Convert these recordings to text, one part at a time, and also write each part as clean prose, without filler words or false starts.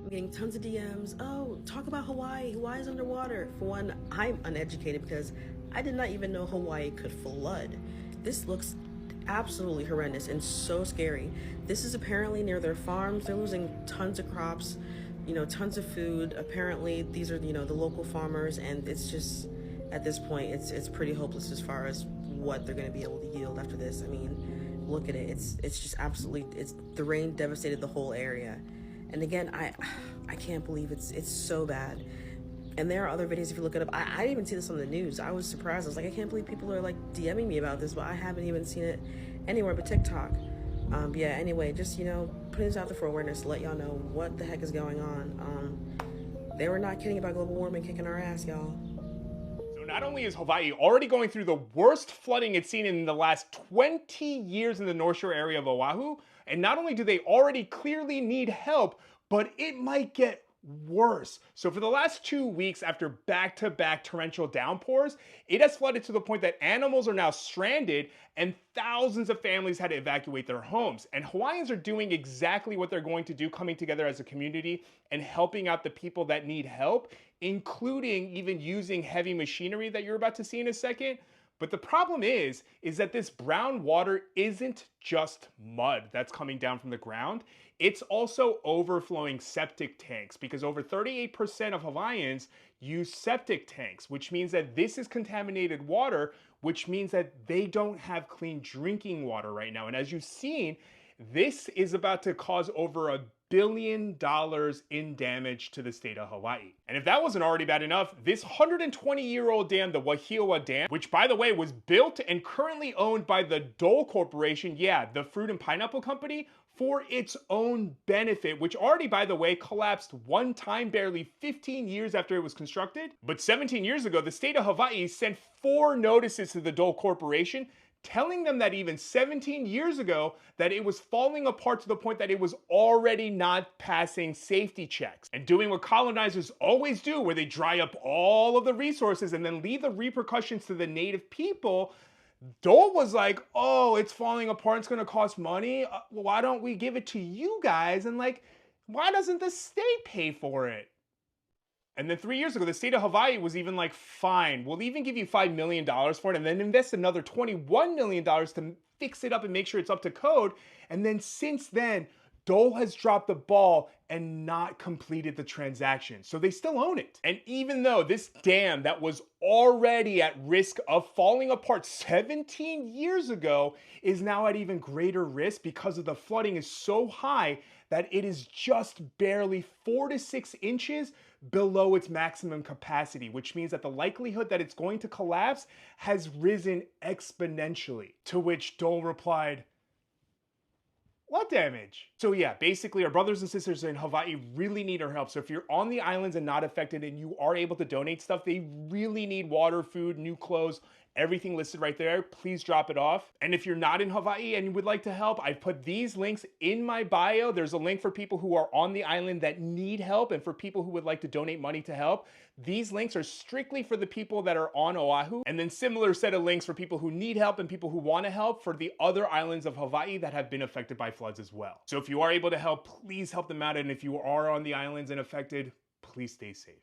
I'm getting tons of DMs. Oh, talk about Hawaii. Hawaii's underwater. For one, I'm uneducated because I did not even know Hawaii could flood. This looks absolutely horrendous and so scary. This is apparently near their farms. They're losing tons of crops, tons of food. Apparently, these are, the local farmers, and it's just, at this point, it's pretty hopeless as far as what they're going to be able to yield after this. I mean, look at it. It's just absolutely, the rain devastated the whole area. And again, I can't believe it's so bad. And there are other videos if you look it up. I didn't even see this on the news. I was surprised. I was like, I can't believe people are like DMing me about this, but I haven't even seen it anywhere but TikTok. Yeah, anyway, just, putting this out there for awareness to let y'all know what the heck is going on. They were not kidding about global warming kicking our ass, y'all. So not only is Hawaii already going through the worst flooding it's seen in the last 20 years in the North Shore area of Oahu, and not only do they already clearly need help, but it might get worse. So for the last 2 weeks after back-to-back torrential downpours, it has flooded to the point that animals are now stranded and thousands of families had to evacuate their homes. And Hawaiians are doing exactly what they're going to do, coming together as a community and helping out the people that need help, including even using heavy machinery that you're about to see in a second. But the problem is that this brown water isn't just mud that's coming down from the ground. It's also overflowing septic tanks, because over 38% of Hawaiians use septic tanks, which means that this is contaminated water, which means that they don't have clean drinking water right now. And as you've seen, this is about to cause over $1 billion in damage to the state of Hawaii. And if that wasn't already bad enough, this 120-year-old dam, the Wahiawa Dam, which by the way was built and currently owned by the Dole Corporation, yeah, the fruit and pineapple company, for its own benefit, which already, by the way, collapsed one time barely 15 years after it was constructed. But 17 years ago, the state of Hawaii sent 4 notices to the Dole Corporation telling them that even 17 years ago that it was falling apart to the point that it was already not passing safety checks and doing what colonizers always do, where they dry up all of the resources and then leave the repercussions to the native people. Dole was like, oh, it's falling apart, it's gonna cost money. Why don't we give it to you guys? And like, why doesn't the state pay for it? And then 3 years ago, the state of Hawaii was even like, fine, we'll even give you $5 million for it and then invest another $21 million to fix it up and make sure it's up to code. And then since then, Dole has dropped the ball and not completed the transaction. So they still own it. And even though this dam that was already at risk of falling apart 17 years ago is now at even greater risk because of the flooding is so high that it is just barely 4 to 6 inches below its maximum capacity, which means that the likelihood that it's going to collapse has risen exponentially. To which Dole replied, what damage? So yeah, basically our brothers and sisters in Hawaii really need our help. So if you're on the islands and not affected and you are able to donate stuff, they really need water, food, new clothes, everything listed right there. Please drop it off. And if you're not in Hawaii and you would like to help, I've put these links in my bio. There's a link for people who are on the island that need help and for people who would like to donate money to help. These links are strictly for the people that are on Oahu, and then similar set of links for people who need help and people who want to help for the other islands of Hawaii that have been affected by floods as well. So if you are able to help, please help them out. And if you are on the islands and affected, please stay safe.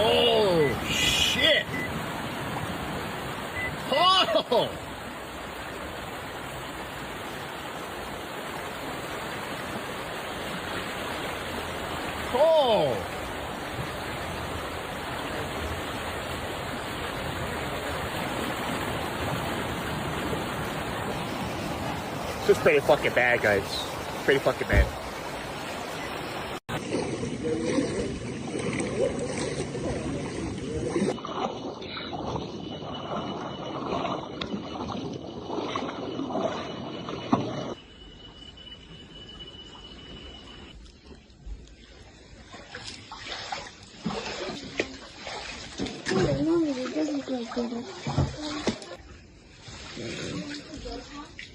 Oh, shit. Oh! Oh! This is pretty fucking bad, guys. Pretty fucking bad.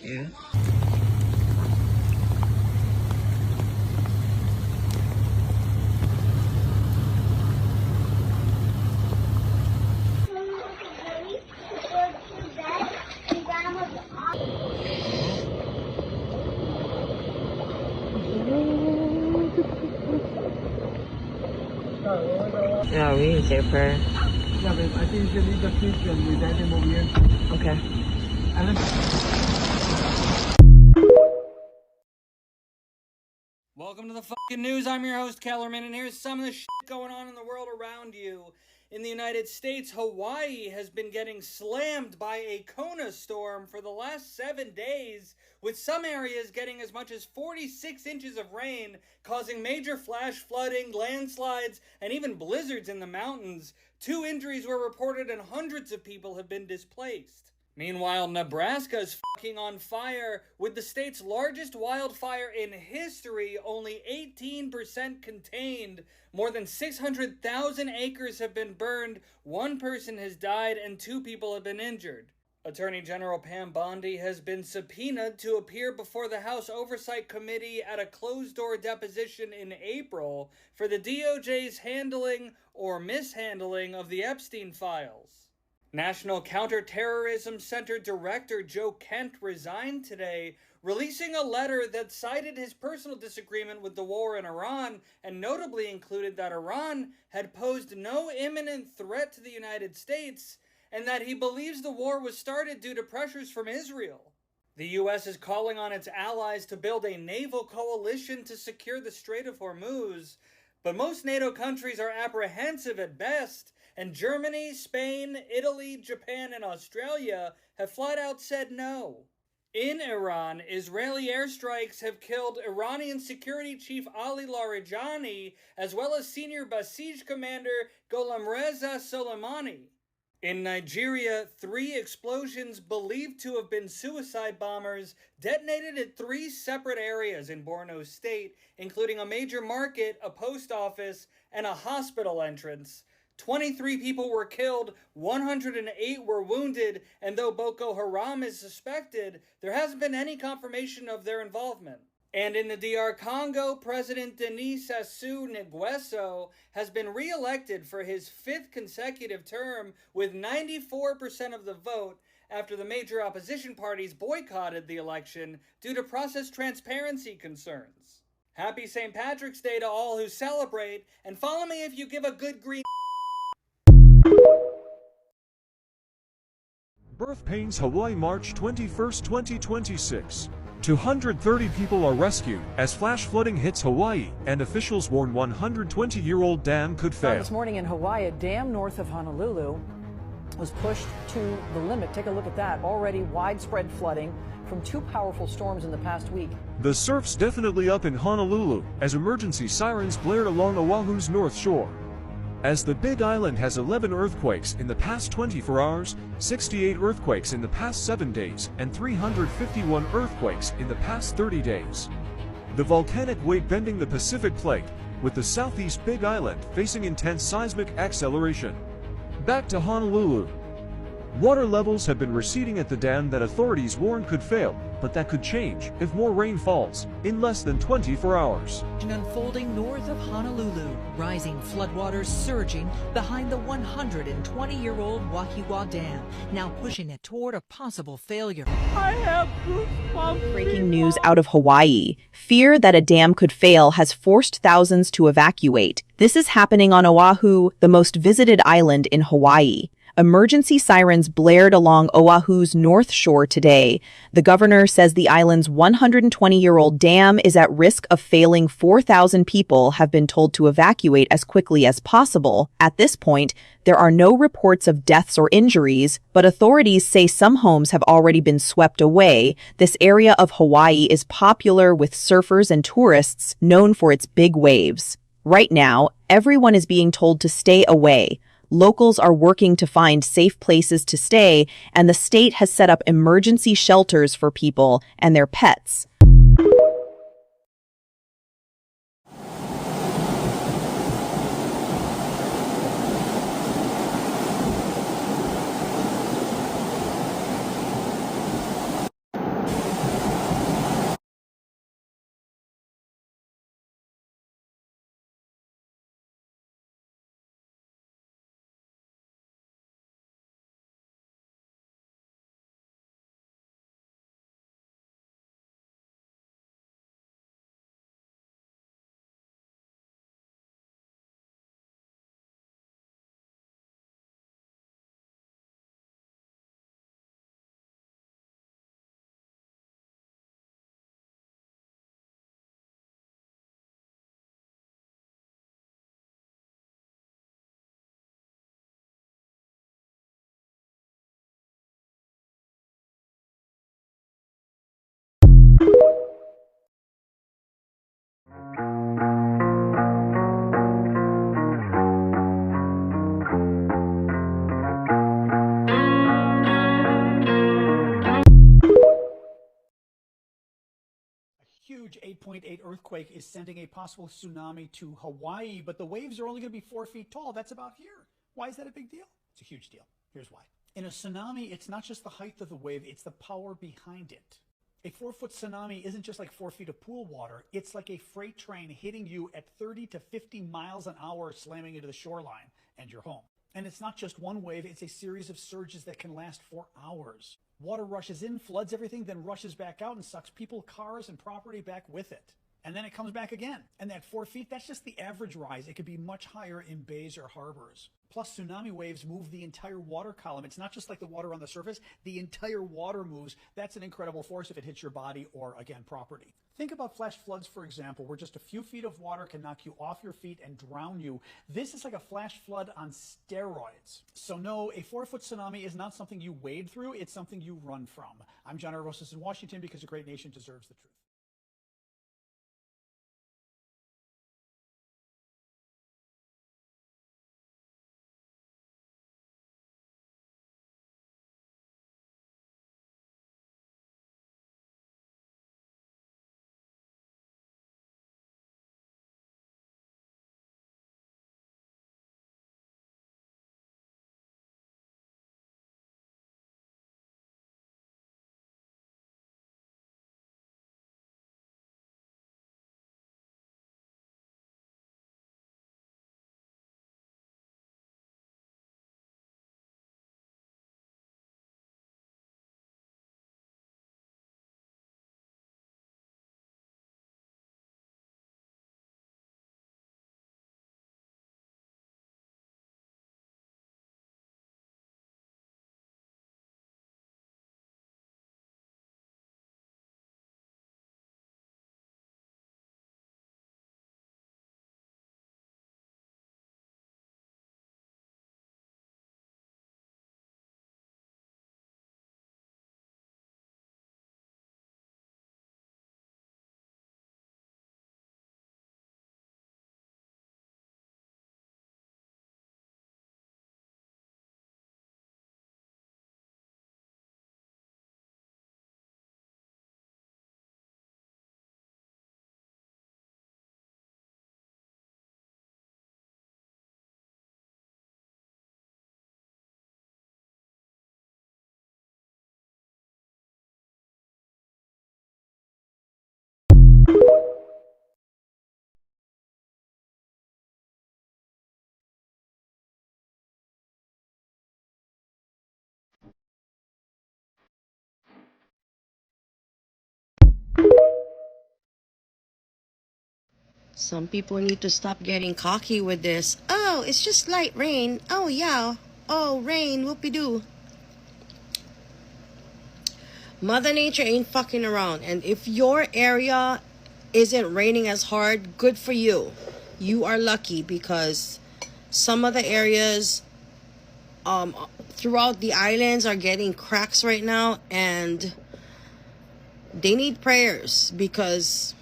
Yeah. Yeah, we need to say a prayer. Yeah, babe, I think you should leave the kids and your dad over here. Okay. Welcome to the fucking news. I'm your host, Kellerman, and here's some of the shit going on in the world around you. In the United States, Hawaii has been getting slammed by a Kona storm for the last 7 days, with some areas getting as much as 46 inches of rain, causing major flash flooding, landslides, and even blizzards in the mountains. 2 injuries were reported and hundreds of people have been displaced. Meanwhile, Nebraska is fucking on fire, with the state's largest wildfire in history only 18% contained. More than 600,000 acres have been burned, 1 person has died, and 2 people have been injured. Attorney General Pam Bondi has been subpoenaed to appear before the House Oversight Committee at a closed-door deposition in April for the DOJ's handling or mishandling of the Epstein files. National Counterterrorism Center Director Joe Kent resigned today, releasing a letter that cited his personal disagreement with the war in Iran and notably included that Iran had posed no imminent threat to the United States and that he believes the war was started due to pressures from Israel. The U.S. is calling on its allies to build a naval coalition to secure the Strait of Hormuz, but most NATO countries are apprehensive at best, and Germany, Spain, Italy, Japan, and Australia have flat out said no. In Iran, Israeli airstrikes have killed Iranian security chief Ali Larijani, as well as senior Basij commander Gholamreza Soleimani. In Nigeria, 3 explosions believed to have been suicide bombers detonated at 3 separate areas in Borno State, including a major market, a post office, and a hospital entrance. 23 people were killed, 108 were wounded, and though Boko Haram is suspected, there hasn't been any confirmation of their involvement. And in the DR Congo, President Denis Sassou Nguesso has been re-elected for his 5th consecutive term with 94% of the vote after the major opposition parties boycotted the election due to process transparency concerns. Happy St. Patrick's Day to all who celebrate, and follow me if you give a good green. Birth pains Hawaii, March 21, 2026. 230 people are rescued as flash flooding hits Hawaii, and officials warn 120-year-old dam could fail. This morning in Hawaii, a dam north of Honolulu was pushed to the limit. Take a look at that. Already widespread flooding from 2 powerful storms in the past week. The surf's definitely up in Honolulu as emergency sirens blared along Oahu's north shore. As the Big Island has 11 earthquakes in the past 24 hours, 68 earthquakes in the past 7 days, and 351 earthquakes in the past 30 days. The volcanic wave bending the Pacific Plate, with the southeast Big Island facing intense seismic acceleration. Back to Honolulu. Water levels have been receding at the dam that authorities warn could fail, but that could change if more rain falls in less than 24 hours. Unfolding north of Honolulu, rising floodwaters surging behind the 120-year-old Wahiawa Dam, now pushing it toward a possible failure. I have goosebumps. Breaking news out of Hawaii. Fear that a dam could fail has forced thousands to evacuate. This is happening on Oahu, the most visited island in Hawaii. Emergency sirens blared along Oahu's north shore today. The governor says the island's 120-year-old dam is at risk of failing. 4,000 people have been told to evacuate as quickly as possible. At this point, there are no reports of deaths or injuries, but authorities say some homes have already been swept away. This area of Hawaii is popular with surfers and tourists, known for its big waves. Right now, everyone is being told to stay away. Locals are working to find safe places to stay, and the state has set up emergency shelters for people and their pets. Huge 8.8 earthquake is sending a possible tsunami to Hawaii, but the waves are only going to be 4 feet tall. That's about here. Why is that a big deal? It's a huge deal. Here's why. In a tsunami, it's not just the height of the wave, it's the power behind it. A 4-foot tsunami isn't just like 4 feet of pool water. It's like a freight train hitting you at 30 to 50 miles an hour, slamming into the shoreline and your home. And it's not just one wave, it's a series of surges that can last for hours. Water rushes in, floods everything, then rushes back out and sucks people, cars, and property back with it. And then it comes back again. And that 4 feet, that's just the average rise. It could be much higher in bays or harbors. Plus, tsunami waves move the entire water column. It's not just like the water on the surface. The entire water moves. That's an incredible force if it hits your body or, again, property. Think about flash floods, for example, where just a few feet of water can knock you off your feet and drown you. This is like a flash flood on steroids. So no, a 4-foot tsunami is not something you wade through. It's something you run from. I'm John Arbosis in Washington, because a great nation deserves the truth. Some people need to stop getting cocky with this. Oh, it's just light rain. Oh, yeah. oh, rain, whoopie-doo. Mother Nature ain't fucking around. And if your area isn't raining as hard, good for you. You are lucky, because some of the areas throughout the islands are getting cracks right now, and they need prayers, because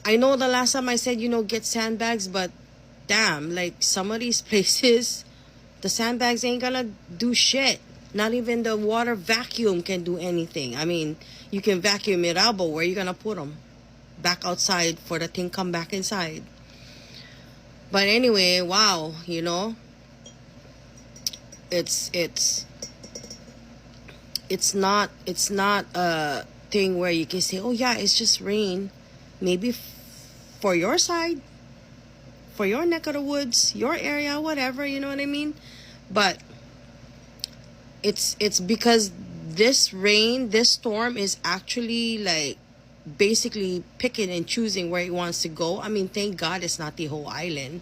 I know the last time I said, you know, get sandbags, but damn, like some of these places, the sandbags ain't gonna do shit. Not even the water vacuum can do anything. I mean, you can vacuum it out, but where are you gonna put them? Back outside for the thing come back inside. But anyway, wow, you know, it's not a thing where you can say, oh yeah, it's just rain. Maybe for your side, for your neck of the woods, your area, whatever, you know what I mean? But it's because this rain, this storm is actually like basically picking and choosing where it wants to go. I mean, thank God it's not the whole island,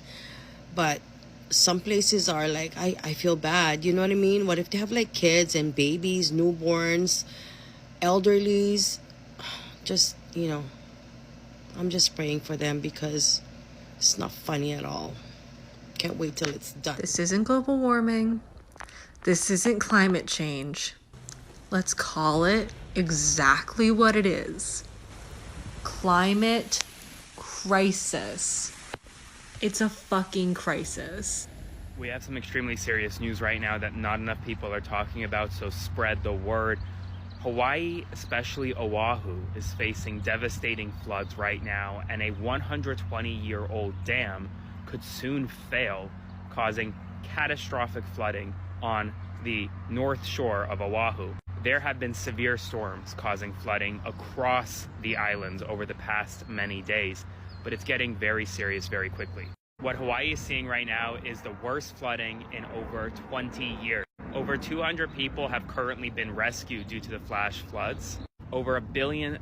but some places are like, I feel bad, you know what I mean? What if they have like kids and babies, newborns, elderlies? Just, you know, I'm just praying for them, because it's not funny at all. Can't wait till it's done. This isn't global warming. This isn't climate change. Let's call it exactly what it is. Climate crisis. It's a fucking crisis. We have some extremely serious news right now that not enough people are talking about, so spread the word. Hawaii, especially Oahu, is facing devastating floods right now, and a 120-year-old dam could soon fail, causing catastrophic flooding on the north shore of Oahu. There have been severe storms causing flooding across the islands over the past many days, but it's getting very serious very quickly. What Hawaii is seeing right now is the worst flooding in over 20 years. Over 200 people have currently been rescued due to the flash floods. Over $1 billion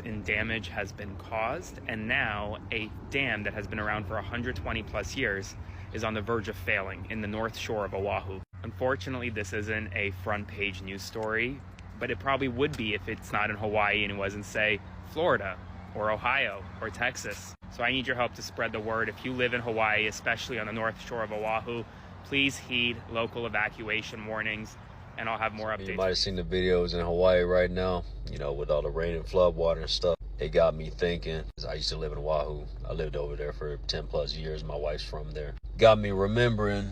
in damage has been caused, and now a dam that has been around for 120 plus years is on the verge of failing in the north shore of Oahu. Unfortunately, this isn't a front page news story, but it probably would be if it's not in Hawaii and it was in, say, Florida or Ohio or Texas. So I need your help to spread the word. If you live in Hawaii, especially on the north shore of Oahu, please heed local evacuation warnings, and I'll have more updates. You might have seen the videos in Hawaii right now, you know, with all the rain and flood water and stuff. It got me thinking. I used to live in Oahu. I lived over there for 10 plus years. My wife's from there. Got me remembering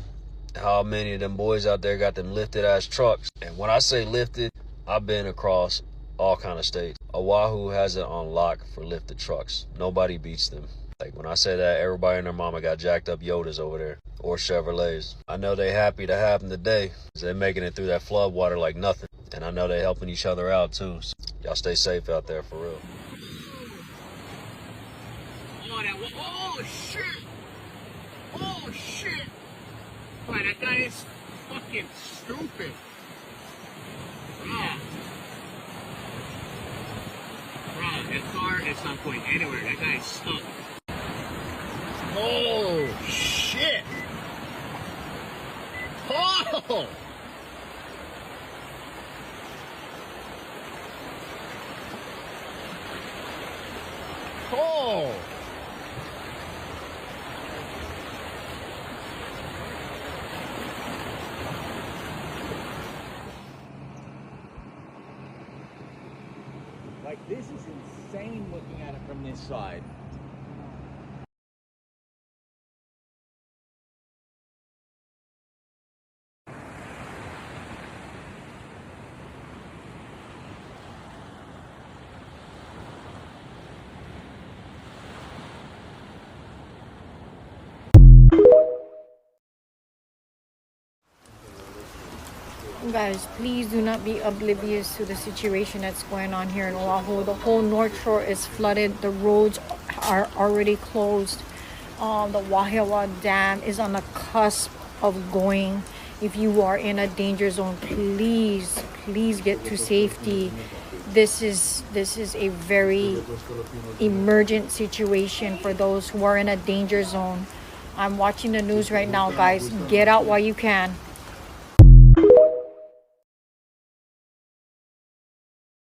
how many of them boys out there got them lifted ass trucks. And when I say lifted, I've been across all kind of states. Oahu has it on lock for lifted trucks. Nobody beats them. Like when I say that, everybody and their mama got jacked up Yodas over there, or Chevrolets. I know they happy to have them today, because they're making it through that flood water like nothing. And I know they helping each other out too. So y'all stay safe out there for real. Oh shit! Oh shit! Boy, that guy is fucking stupid. Bro, that car is not going anywhere. That guy is stuck. Oh shit! Oh! Oh! Like, this is insane looking at it from this side. Guys, please do not be oblivious to the situation that's going on here in Oahu. The whole North Shore is flooded. The roads are already closed. The Wahiawa Dam is on the cusp of going. If you are in a danger zone, please get to safety. This is a very emergent situation for those who are in a danger zone. I'm watching the news right now, guys. Get out while you can.